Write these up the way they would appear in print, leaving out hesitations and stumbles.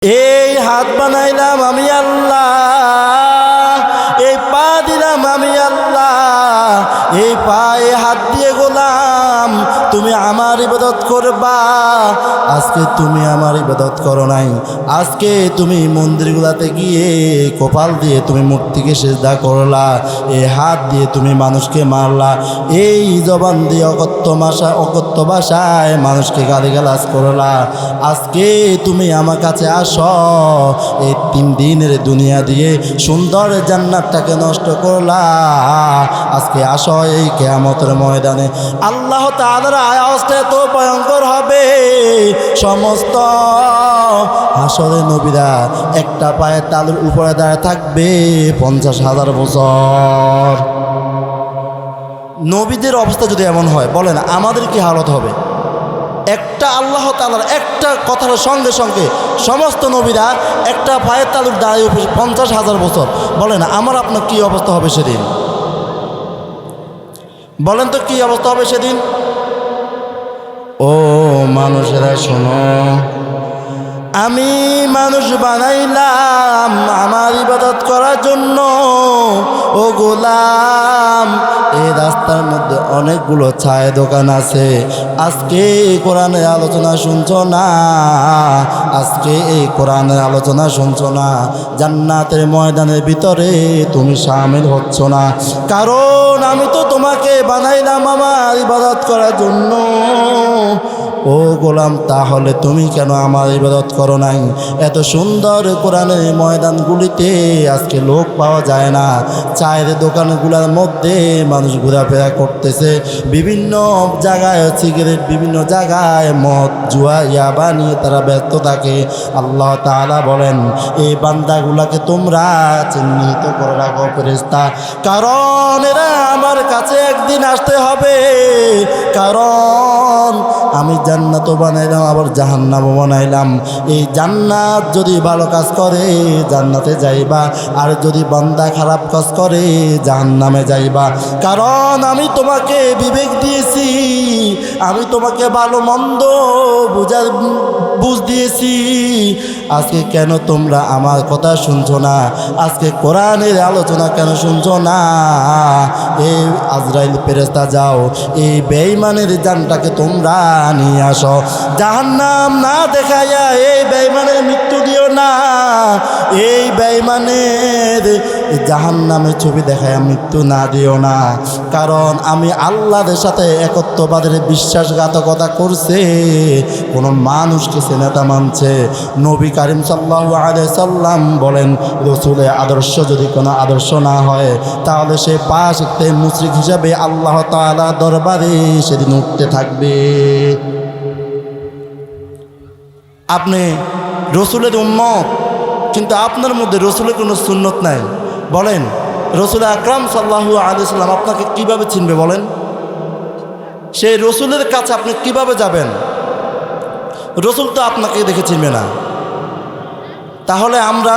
এই হাত বানাইলাম আমি আল্লাহ, এই পা দিলাম আমি আল্লাহ, এই পায়ে হাত দিয়ে গোলাম তুমি আমার ইবাদত করবা। আজকে তুমি আমার ইবাদত করো নাই, আজকে তুমি মন্দিরগুলাতে গিয়ে কপাল দিয়ে তুমি মূর্তিকে সিজদা করলা, এই হাত দিয়ে তুমি মানুষকে মারলা, এই জবান দিয়ে অকথ্য ভাষায় মানুষকে গালিগালাজ করলা। আজকে তুমি আমার কাছে আসো, এই 3 দিনের দুনিয়া দিয়ে সুন্দর জান্নাতটাকে নষ্ট করলা। আজকে আসো এই কিয়ামতের ময়দানে। আল্লাহ তাআলার আওয়াজটা এত ভয়ঙ্কর হবে, সমস্ত হাসরে নবীরা একটা পায়ে তালুর উপরে দাঁড়িয়ে থাকবে 50,000 বছর। নবীদের অবস্থা যদি এমন হয়, বলেন আমাদের কি হালত হবে? একটা আল্লাহ তাআলার একটা কথার সঙ্গে সঙ্গে সমস্ত নবীরা একটা পায়ের তালুর দাঁড়িয়ে 50,000 বছর। বলেন আমার আপনার কি অবস্থা হবে সেদিন? বলেন তো কি অবস্থা হবে সেদিন? ও মানুষেরা শোনো, আমি মানুষ বানাইলাম আমার ইবাদত করার জন্য। ও গোলাম, এই রাস্তার মধ্যে অনেকগুলো চায়ের দোকান আছে। আজকে এই কোরআনের আলোচনা শুনছো না, আজকে এই কোরআনের আলোচনা শুনছো না, জান্নাতের ময়দানের ভিতরে তুমি শামিল হচ্ছ না। কারণ আমি তো তোমাকে বানাইলাম আমার ইবাদত করার জন্য। ও গোলাম, তাহলে তুমি কেন আমার ইবাদত করো নাই? এত সুন্দর কোরআনের ময়দানগুলিতে আজকে লোক পাওয়া যায় না। চায়ের দোকানগুলোর মধ্যে মানুষ ঘোরাফেরা করতেছে, বিভিন্ন জায়গায় সিগারেট, বিভিন্ন জায়গায় মদ, জুয়া, ইয়াবা নিয়ে তারা ব্যস্ত থাকে। আল্লাহ তাআলা বলেন, এই বান্দাগুলাকে তোমরা চিহ্নিত করে রাখো ফেরেশতা, কারণ এরা আমার কাছে একদিন আসতে হবে। কারণ আমি জান্নাতও বানাইলাম, আবার জাহান্নামও বানাইলাম। এই জান্নাত যদি ভালো কাজ করে জান্নাতে যাইবা, আর যদি বান্দা খারাপ কাজ করে জাহান্নামে যাইবা। কারণ আমি তোমাকে বিবেক দিয়েছি, আমি তোমাকে ভালো মন্দ বুঝ দিয়েছি। আজকে কেন তোমরা আমার কথা শুনছো না? আজকে কোরআনের আলোচনা কেন শুনছো না? এই আজরাইল ফেরেশতা যাও, এই বেঈমানের জানটাকে তোমরা নিয়ে আসো। জাহান্নাম না দেখাইয়া এই বেঈমানের মৃত্যু দিও না, এই বেঈমানের জাহান্নামের ছবি দেখাইয়া মৃত্যু না দিও না। কারণ আমি আল্লাহর সাথে একত্ববাদের বিশ্বাসঘাতকতা করছে, কোনো মানুষকে সে নেতা মানছে। নবী কারীম সাল্লাল্লাহু আলাইহি সাল্লাম বলেন, রাসূলের আদর্শ যদি কোনো আদর্শ না হয়, তাহলে সে পাশে মুশরিক হিসাবে আল্লাহ তাআলা দরবারে সেদিন উঠতে থাকবে। আপনি রসুলের উম্মত, কিন্তু আপনার মধ্যে রসুলের কোনো সুন্নত নাই। বলেন রসুল আকরাম সাল্লাল্লাহু আলাইহি সাল্লাম আপনাকে কিভাবে চিনবে? বলেন সেই রসুলের কাছে আপনি কিভাবে যাবেন? রসুল তো আপনাকে দেখে চিনবে না। তাহলে আমরা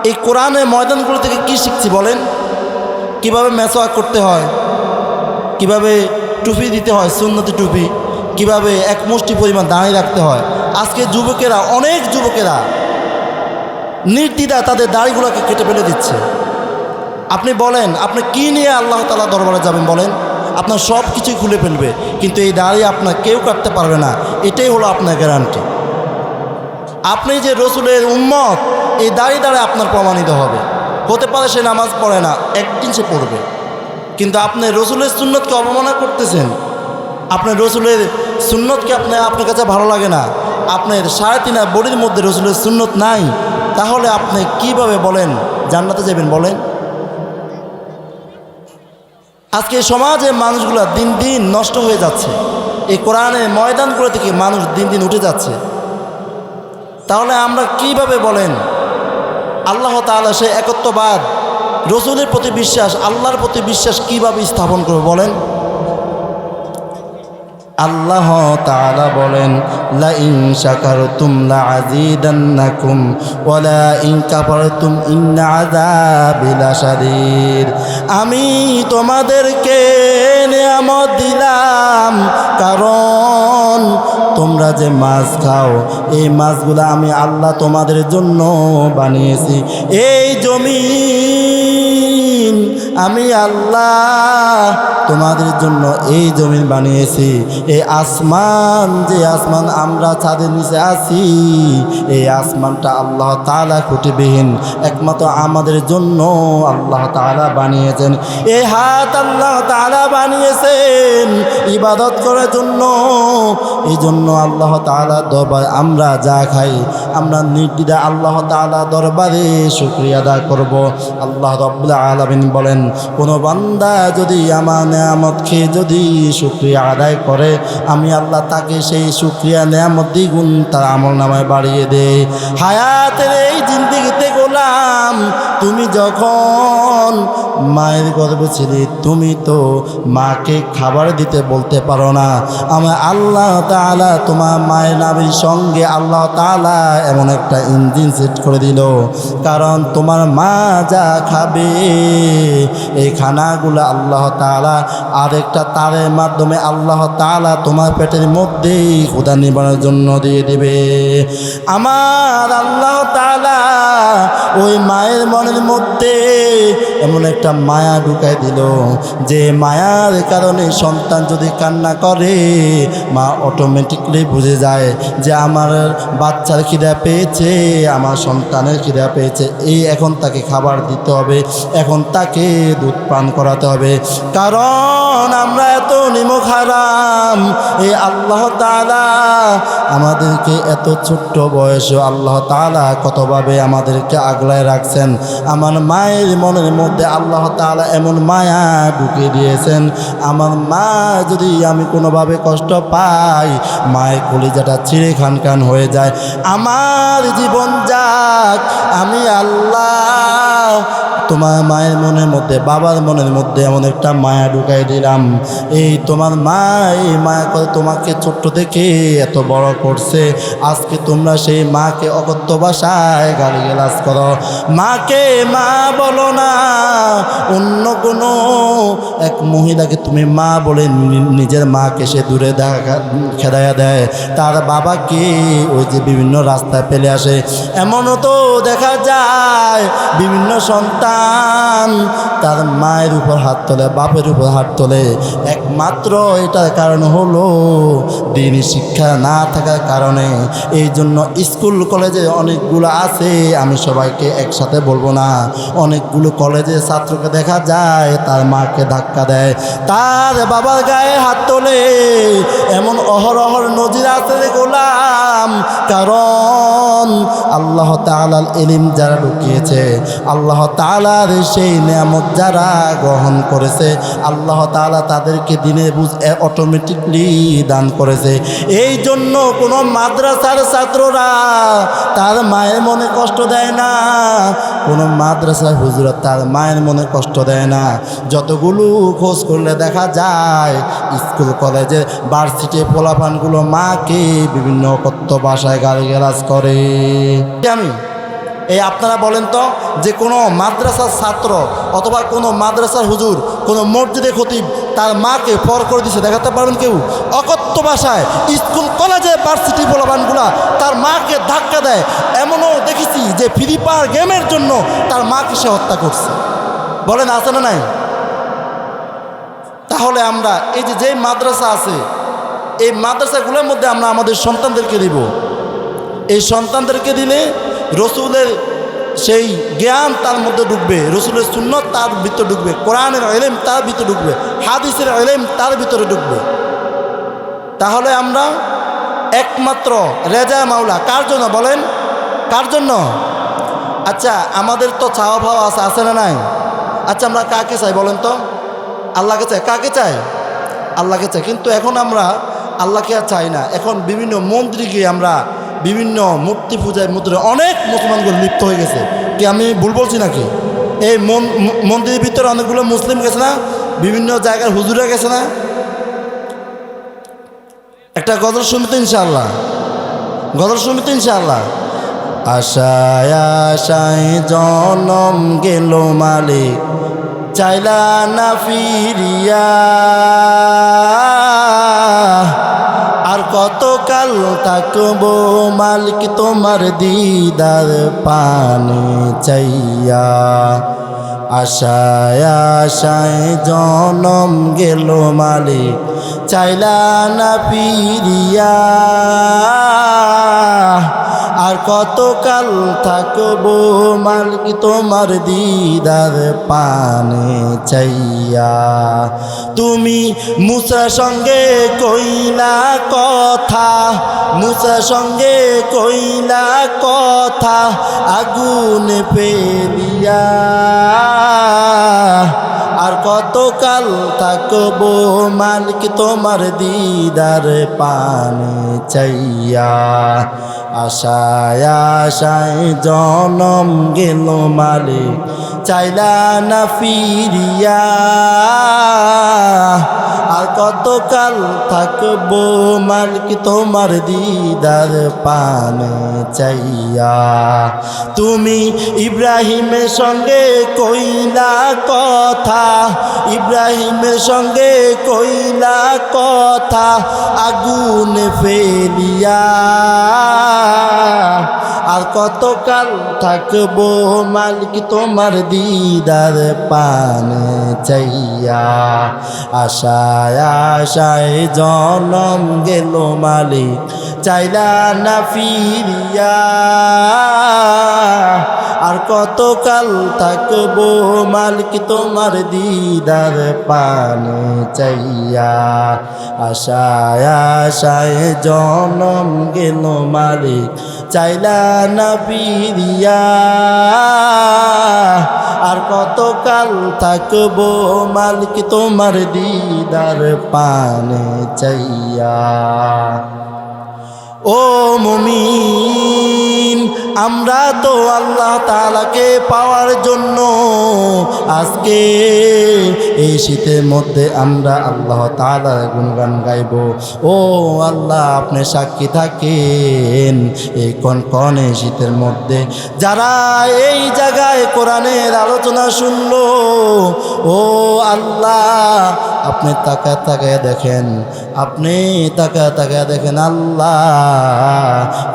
এই কোরআনের ময়দানগুলো থেকে কি শিখছি বলেন? কিভাবে মেসওয়াক করতে হয়, কিভাবে টুপি দিতে হয়, সুন্নতি টুপি, কিভাবে এক মুষ্টি পরিমাণ দাঁড়িয়ে রাখতে হয়। আজকে যুবকেরা, অনেক যুবকেরা নির্দ্বিধায় তাদের দাড়িগুলোকে কেটে ফেলে দিচ্ছে। আপনি বলেন আপনি কি নিয়ে আল্লাহ তাআলা দরবারে যাবেন? বলেন আপনার সব কিছুই খুলে ফেলবে, কিন্তু এই দাড়ি আপনার কেউ কাটতে পারবে না। এটাই হলো আপনার গ্যারান্টি। আপনি যে রসুলের উম্মত, এই দাড়ি দ্বারা আপনার প্রমাণিত হবে। হতে পারে সে নামাজ পড়ে না, একদিন সে পড়বে, কিন্তু আপনি রসুলের সুন্নতকে অবমাননা করতেছেন। আপনার রসুলের সুন্নতকে আপনার কাছে ভালো লাগে না, আপনার 3.5 বডির মধ্যে রসুলের সুন্নত নাই, তাহলে আপনি কিভাবে বলেন জান্নাতে যাবেন? বলেন আজকে সমাজে মানুষগুলো দিন দিন নষ্ট হয়ে যাচ্ছে, এই কোরআনের ময়দানগুলো থেকে মানুষ দিন দিন উঠে যাচ্ছে। তাহলে আমরা কিভাবে বলেন আল্লাহ তাআলা সে একত্ববাদ, রসুলের প্রতি বিশ্বাস, আল্লাহর প্রতি বিশ্বাস কিভাবে স্থাপন করবে? বলেন আল্লাহ তাআলা বলেন, লা ইন শাকারতুম লা আযীদান্নাকুম ওয়া লা ইন কাফারতুম ইন্না আযাবি লাশাদীদ। আমি তোমাদেরকে নিয়ামত দিলাম, কারণ তোমরা যে মাছ খাও এই মাছগুলো আমি আল্লাহ তোমাদের জন্য বানিয়েছি। এই জমিন আমি আল্লাহ তোমাদের জন্য এই জমিন বানিয়েছি। এই আসমান, যে আসমান আমরা ছাদের নিচে আছি, এই আসমানটা আল্লাহ তাআলা খুঁটিবিহীন, একমাত্র আমাদের জন্য আল্লাহ তাআলা বানিয়েছেন। এই হাত আল্লাহ তাআলা বানিয়েছেন ইবাদত করার জন্য। এই জন্য আল্লাহ তাআলা দরবারে আমরা যা খাই আমরা নির্দ্বিধা আল্লাহ তাআলা দরবারে শুকরিয়া আদায় করব। আল্লাহ রাব্বুল আলামিন বলেন, কোনো বান্দা যদি আমার নেয়ামত খেয়ে যদি শুকরিয়া আদায় করে আমি আল্লাহ তাকে সেই শুকরিয়া নেয়ামত দ্বিগুণ তার আমল নামায় বাড়িয়ে দেয়। হায়াতের এই জিন্দেগিতে গোলাম, তুমি যখন মায়ের গর্ভে ছিলে তুমি তো মাকে খাবার দিতে বলতে পারো না। আমার আল্লাহ তাআলা তোমার মায়ের নাভির সঙ্গে আল্লাহ তাআলা এমন একটা ইঞ্জিন সেট করে দিল, কারণ তোমার মা যা খাবে এই খানাগুলো আল্লাহ তাআলা আরেকটা তারের মাধ্যমে আল্লাহ তাআলা তোমার পেটের মধ্যেই ক্ষুধা নিবারণের জন্য দিয়ে দিবে। আমার আল্লাহ তাআলা ওই মায়ের মনের মধ্যে এমন একটা মায়া ঢুকাই দিল, যে মায়ার কারণে সন্তান যদি কান্না করে মা অটোমেটিকলি বুঝে যায় যে আমার বাচ্চার খিদা পেয়েছে, আমার সন্তানের খিদা পেয়েছে, এই এখন তাকে খাবার দিতে হবে, এখন তাকে দুধ পান করাতে হবে। কারণ আমরা এত নিমক হারাম, এই আল্লাহ তাআলা আমাদেরকে এত ছোট্ট বয়সে আল্লাহ তাআলা কতভাবে আমাদেরকে আগলায় রাখছেন। আমার মায়ের মনের মধ্যে আল্লাহ তাআলা এমন মায়া ঢুকিয়ে দিয়েছেন, আমার মা যদি আমি কোনোভাবে কষ্ট পাই মায়ের কলিজাটা ছিঁড়ে খান খান হয়ে যায়। আমার জীবন যাক, আমি আল্লাহ তোমার মায়ের মনের মধ্যে বাবার মনের মধ্যে এমন একটা মায়া ঢুকাই দিলাম। এই তোমার মা এই মায়া করে তোমাকে ছোট্ট থেকে এত বড় করছে, আজকে তোমরা সেই মাকে অকথ্য ভাষায় গালিগালাজ করো। মাকে মা বলো না, অন্য কোনো এক মহিলাকে তুমি মা বলে নিজের মাকে সে দূরে খেদাইয়া দেয়, তার বাবাকে ওই যে বিভিন্ন রাস্তায় ফেলে আসে। এমনও তো দেখা যায় বিভিন্ন সন্তান তার মায়ের উপর হাত তোলে, বাপের উপর হাত তোলে, একমাত্র এটার কারণ হলো দিনী শিক্ষা না থাকার কারণে। এই জন্য স্কুল কলেজে অনেকগুলো আছে, আমি সবাইকে একসাথে বলবো না, অনেকগুলো কলেজে ছাত্রকে দেখা যায় তার মাকে ধাক্কা দেয়, তার বাবার গায়ে হাত তোলে, এমন অহরহর নজির আছে রে গোলাম। কারণ আল্লাহ তাআলার ইলম যারা ঢুকিয়েছে, আল্লাহ তাআলার সেই নিয়ামত যারা গ্রহণ করেছে, আল্লাহ তাআলা তাদেরকে দিনে বুঝ অটোমেটিকলি দান করেছে। এই জন্য কোনো মাদ্রাসার ছাত্ররা তার মায়ের মনে কষ্ট দেয় না, কোনো মাদ্রাসার হুজুরা তার মায়ের মনে কষ্ট দেয় না। যতগুলো খোঁজ করলে দেখা যায় স্কুল কলেজে ভার্সিটি পোলাপানগুলো মাকে বিভিন্ন অকথ্য ভাষায় গালিগালাজ করে। আমি এই আপনারা বলেন তো, যে কোনো মাদ্রাসার ছাত্র অথবা কোনো মাদ্রাসার হুজুর, কোনো মসজিদে খতিব তার মাকে পর করে দিছে দেখাতে পারবেন কেউ? অকথ্য ভাষায় স্কুল কলেজে ভার্সিটি পোলাপানগুলা তার মাকে ধাক্কা দেয়। এমনও দেখেছি যে ফ্রি ফায়ার গেমের জন্য তার মাকে সে হত্যা করছে। বলেন আছে না নাই? তাহলে আমরা এই যে মাদ্রাসা আছে, এই মাদ্রাসাগুলোর মধ্যে আমরা আমাদের সন্তানদেরকে দিব। এই সন্তানদেরকে দিলে রসুলের সেই জ্ঞান তার মধ্যে ঢুকবে, রসুলের সুন্নত তার ভিতরে ঢুকবে, কোরআনের ইলম তার ভিতরে ঢুকবে, হাদিসের ইলম তার ভিতরে ঢুকবে। তাহলে আমরা একমাত্র রেজা মাওলা কার জন্য বলেন? কার জন্য? আচ্ছা আমাদের তো চাওয়া পাওয়া আছে না নাই? আচ্ছা আমরা কাকে চাই বলেন তো? আল্লাহকে চাই। কাকে চাই? আল্লাহকে চাই। কিন্তু এখন আমরা আল্লাহকে আর চাই না, এখন বিভিন্ন মন্দিরে গিয়ে আমরা বিভিন্ন মূর্তি পূজায় অনেক মুসলমানগুলো লিপ্ত হয়ে গেছে। কি আমি ভুল বলছি নাকি? এই মন্দিরের ভিতরে অনেকগুলো মুসলিম গেছে না, বিভিন্ন জায়গার হুজুরা গেছে না। একটা গজল শুনতে ইনশাআল্লাহ, গজল শুনতে ইনশাআল্লাহ। আশায় আশায় জনম গেল মালিক, চাইলা না ফিরিয়া, আর কতকাল থাকবো মালিক তোমার দিদার পানে চাইয়া। আশায় আশায় জনম গেল মালিক চাইলা না ফিরিয়া। আর কতকাল থাকবো মালিক তোমার দিদার পানে চাইয়া। তুমি মুসার সঙ্গে কইলা কথা, মুসার সঙ্গে কইলা কথা আগুন ফেলিয়া। আর কতকাল থাকবো মালিক তোমার দিদার পানে চাইয়া। আশায় আশায় জনম গেল মালিক চাইলা না ফিরিয়া। আর কতকাল থাকবো মালিক তোমার দিদার পানে চাইয়া। তুমি ইব্রাহিমের সঙ্গে কইলা কথা, ইব্রাহিমের সঙ্গে কইলা কথা আগুন ফেলিয়া। আর কতকাল থাকবো মালিক তোমার দিদার পানে চাইয়া। আশায় আশায় জনম গেল মালিক চাইলা না ফিরিয়া। আর কতকাল থাকবো মালিক তোমার দিদার পানে চাইয়া। আশায় আশায় জনম গেল মালিক চাইলা না ফিরিয়া। আর কতকাল থাকবো মালিক তোমার দিদার পানে চাইয়া। ও মুমিন, আমরা তো আল্লাহ তাআলাকে পাওয়ার জন্য আজকে এই শীতের মধ্যে আমরা আল্লাহ তাআলার গুণগান গাইব। ও আল্লাহ, আপনি সাক্ষী থাকেন এই কনকনে শীতের মধ্যে যারা এই জায়গায় কোরআনের আলোচনা শুনলো, ও আল্লাহ আপনি তাকায় তাকায় দেখেন, আপনি তাকায় তাকায় দেখেন আল্লাহ,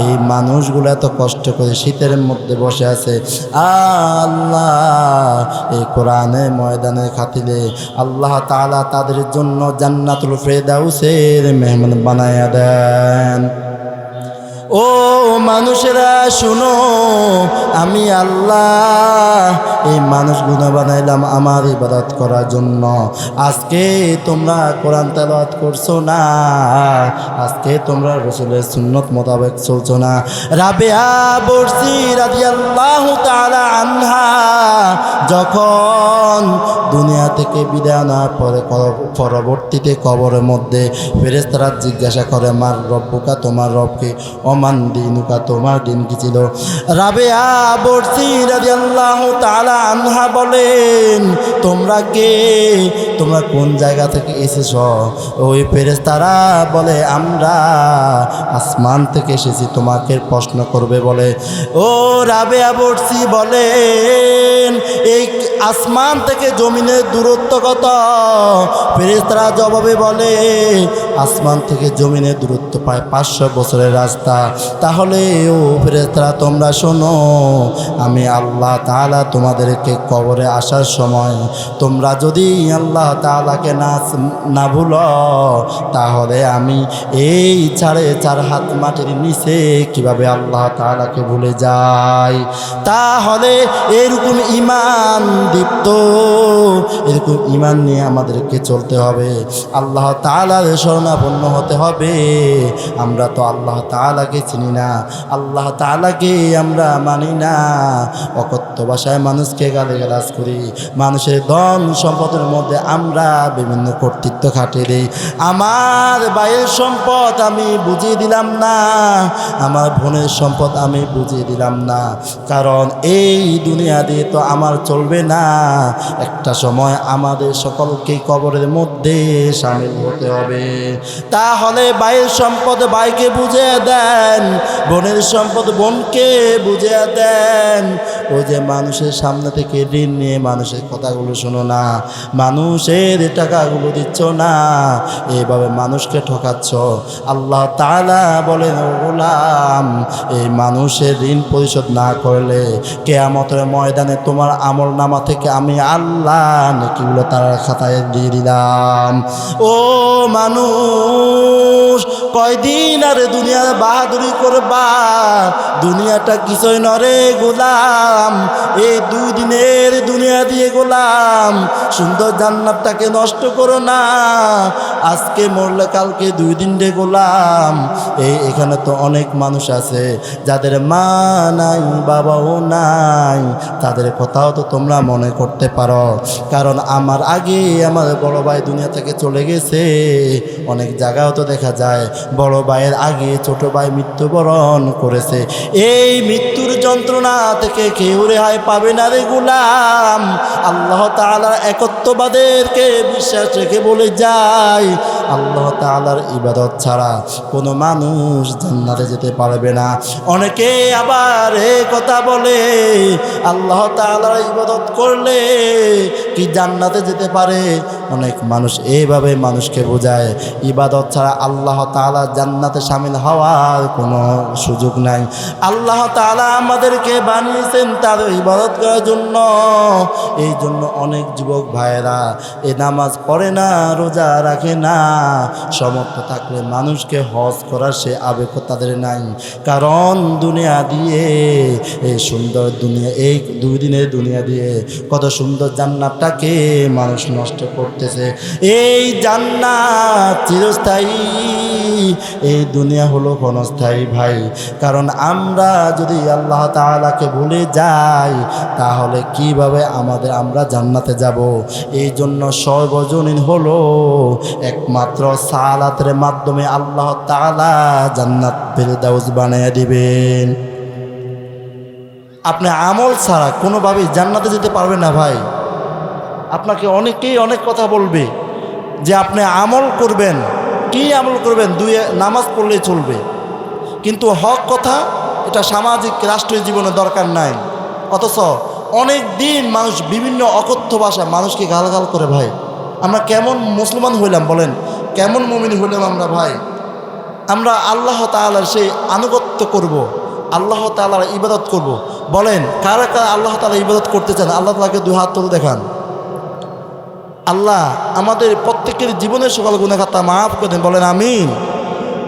এই মানুষগুলো এত কষ্ট করে শীতের মধ্যে বসে আছে। আল্লাহ এই কোরআনের ময়দানে খাতিলে আল্লাহ তাআলা তাদের জন্য জান্নাতুল ফেরদাউসের মেহমান বানায়া দেন। ও মানুষেরা শুনো, আমি আল্লাহ এই মানুষগুলো বানাইলাম আমার ইবাদত করার জন্য। আজকে তোমরা কোরআন তেলাওয়াত করছো না, আজকে তোমরা রাসূলের সুন্নত মোতাবেক চলছো না। রাবেয়া বর্ষী রাদিয়াল্লাহু তাআলা আনহা যখন দুনিয়া থেকে বিদায় নেওয়ার পরে পরবর্তীতে কবরের মধ্যে ফেরেশতারা জিজ্ঞাসা করে, মার রব্বুকা, তোমার রবকে, ওমান দিনুকা, তোমার দিন কি ছিল? রাবেয়া বর্ষী রাদিয়াল্লাহু তাআলা আনহা বলেন, তোমরা কে, তোমরা কোন জায়গা থেকে এসেছ? ওই ফেরেশতারা বলে, আমরা আসমান থেকে এসেছি, তোমাকে প্রশ্ন করবে বলে। ও রাবেয়া বর্ষী বলেন, এই আসমান থেকে জমিনের দূরত্ব কত? ফেরেশতারা জবাবে বলে, আসমান থেকে জমিনের দূরত্ব প্রায় 500 বছরের রাস্তা। তাহলে ও ফেরেশতারা তোমরা শোনো, আমি আল্লাহ তাআলা তোমাদেরকে কবরে আসার সময় তোমরা যদি আল্লাহ তাআলাকে না ভুলো, তাহলে আমি এই 4.5 হাত মাটির নিচে কিভাবে আল্লাহ তাআলাকে ভুলে যাই? তাহলে এরকম ঈমান দীপ্ত, এরকম ঈমান নিয়ে আমাদেরকে চলতে হবে, আল্লাহ তাআলার শরণাপন্ন হতে হবে। আমরা তো আল্লাহ তাআলাকে চিনি না, আল্লাহ তাআলাকে আমরা মানি না, অকথ্য ভাষায় মানুষকে গালিগালাজ করি, মানুষের ধন সম্পদের মধ্যে আমরা বিভিন্ন কর্তৃত্ব খাটিয়ে দিই। আমার ভাইয়ের সম্পদ আমি বুঝিয়ে দিলাম না, আমার বোনের সম্পদ আমি বুঝিয়ে দিলাম না, কারণ এই দুনিয়া দিয়ে তো আমার চলবে না। একটা সময় আমাদের সকলকে কবরের মধ্যে শামিল হতে হবে। তাহলে ভাইয়ের সম্পদ ভাইকে বুঝিয়ে দেন, বোনের সম্পদ বোনকে বুঝিয়ে দেন। ওই যে মানুষের সামনে থেকে ঋণ নিয়ে মানুষের কথাগুলো শোনো না, মানুষের টাকাগুলো দিচ্ছ না, এইভাবে মানুষকে ঠকাচ্ছ। আল্লাহ তাআলা বলেন, ও গোলাম, এই মানুষের ঋণ পরিশোধ না করলে কিয়ামতের ময়দানে তোমার আমল নামা থেকে আমি আল্লাহ নেকিগুলো তার খাতায় দিয়ে দিলাম। ও মানুষ, কয়দিন আরে দুনিয়ার বাহাদুরি করবা? দুনিয়াটা কিছুই নরে গোলাম, এই 2 দিনের দুনিয়া দিয়ে গোলাম সুন্দর জান্নাতটাকে নষ্ট করো না। আজকে মরলে কালকে 2 দিন রে গোলাম। এখানে তো অনেক মানুষ আছে যাদের মা নাই, বাবাও নাই, তাদের কথাও তো তোমরা মনে করতে পারো। কারণ আমার আগে আমার বড় ভাই দুনিয়া থেকে চলে গেছে। অনেক জায়গাও তো দেখা যায় বড় ভাইয়ের আগে ছোট ভাই মৃত্যুবরণ করেছে। এই মৃত্যুর যন্ত্রণা থেকে কেউ রেহাই পাবে না রে গোলাম। আল্লাহ তাআলার একত্ববাদেরকে বিশ্বাস রেখে বলে যায়, আল্লাহ তাআলার ইবাদত ছাড়া কোনো মানুষ জান্নাতে যেতে পারবে না। অনেকে আবার এই কথা বলে, আল্লাহ তাআলার ইবাদত করলে কি জান্নাতে যেতে পারে? অনেক মানুষ এইভাবে মানুষকে বোঝায়, ইবাদত ছাড়া আল্লাহ তাআলা জান্নাতে শামিল হওয়ার কোনো সুযোগ নাই। আল্লাহ তাআলা আমাদেরকে বানিয়েছেন তার ইবাদত করার জন্য। এই জন্য অনেক যুবক ভাইয়েরা এ নামাজ পড়ে না, রোজা রাখে না, সমর্থ থাকলে মানুষকে হজ করার সে আবেগ তাদের নাই। কারণ দুনিয়া দিয়ে, এই সুন্দর দুনিয়া, এই 2 দিনের দুনিয়া দিয়ে কত সুন্দর জান্নাতটাকে মানুষ নষ্ট করতেছে। এই জান্নাত চিরস্থায়ী, এই দুনিয়া হলো ক্ষণস্থায়ী ভাই। কারণ আমরা যদি আল্লাহ তাআলাকে ভুলে যাই তাহলে কিভাবে আমরা জান্নাতে যাব? এই জন্য সর্বজনীন হলো একমাত্র সালাতের মাধ্যমে আল্লাহ তাআলা জান্নাত ফেরদাউস বানিয়ে দিবেন। আপনি আমল ছাড়া কোনোভাবেই জান্নাতে যেতে পারবেন না ভাই। আপনাকে অনেকেই অনেক কথা বলবে যে আপনি আমল করবেন। কি আমল করবেন? 2 নামাজ পড়লেই চলবে। কিন্তু হক কথা, এটা সামাজিক রাষ্ট্রীয় জীবনে দরকার নাই। অথচ অনেক দিন মানুষ বিভিন্ন অকথ্য ভাষা মানুষকে গালগাল করে। ভাই আমরা কেমন মুসলমান হইলাম বলেন? কেমন মুমিন হইলাম আমরা ভাই? আমরা আল্লাহ তাআলার সেই আনুগত্য করব, আল্লাহ তাআলার ইবাদত করব। বলেন কারা কারা আল্লাহ তাআলা ইবাদত করতে চান? আল্লাহ তাআলাকে 2 হাত তুলে দেখান। আল্লাহ আমাদের প্রত্যেকের জীবনের সকল গুনাহ খাতা মাফ করে দেন। বলেন আমিন।